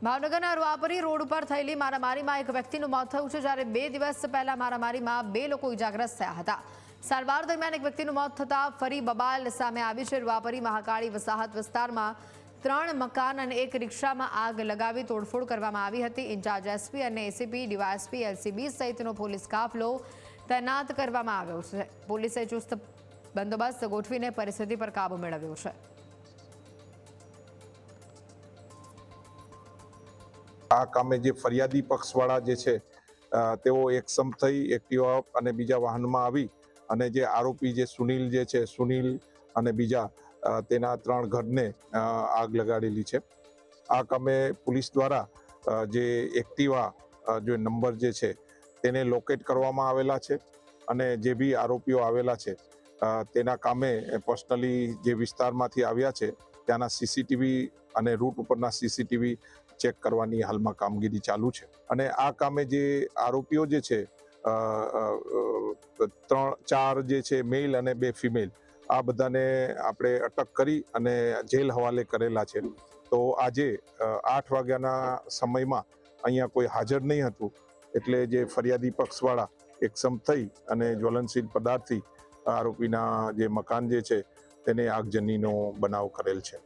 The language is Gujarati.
ભાવનગરના રૂઆપરી રોડ ઉપર થયેલી મારામારીમાં એક વ્યક્તિનું મોત થયું છે, જ્યારે 2 દિવસ પહેલા મારામારીમાં 2 લોકો ઇજાગ્રસ્ત થયા હતા. સારવાર દરમિયાન એક વ્યક્તિનું મોત થતાં ફરી બબાલ સામે આવી છે. રૂઆપરી મહાકાળી વસાહત વિસ્તારમાં 3 મકાન અને એક રિક્ષામાં આગ લગાવી તોડફોડ કરવામાં આવી હતી. ઇન્ચાર્જ એસપી અને એસીપી, ડીવાયએસપી, એલસીબી સહિતનો પોલીસ કાફલો તૈનાત કરવામાં આવ્યો છે. પોલીસે ચુસ્ત બંદોબસ્ત ગોઠવીને પરિસ્થિતિ પર કાબુ મેળવ્યો છે. આ કામે જે ફરિયાદી પક્ષવાળા જે છે તેઓ એકસમ થઈ એક્ટિવા અને બીજા વાહનમાં આવી અને જે આરોપી જે સુનિલ જે છે, સુનિલ અને બીજા તેના 3 ઘરને આગ લગાડેલી છે. આ કામે પોલીસ દ્વારા જે એક્ટિવા જે નંબર જે છે તેને લોકેટ કરવામાં આવેલા છે અને જે બી આરોપીઓ આવેલા છે તેના કામે પર્સનલી જે વિસ્તારમાંથી આવ્યા છે ત્યાંના સીસીટીવી અને રૂટ ઉપરના સીસીટીવી ચેક કરવાની હાલમાં કામગીરી ચાલુ છે. અને આ કામે જે આરોપીઓ જે છે 4 જે છે મેલ અને 2 ફિમેલ, આ બધાને આપણે અટક કરી અને જેલ હવાલે કરેલા છે. તો આજે 8 વાગ્યાના સમયમાં અહીંયા કોઈ હાજર નહીં હતું, એટલે જે ફરિયાદી પક્ષવાળા એકસમ થઈ અને જ્વલનશીલ પદાર્થથી આરોપીના જે મકાન જે છે તેને આગજનીનો બનાવ કરેલ છે.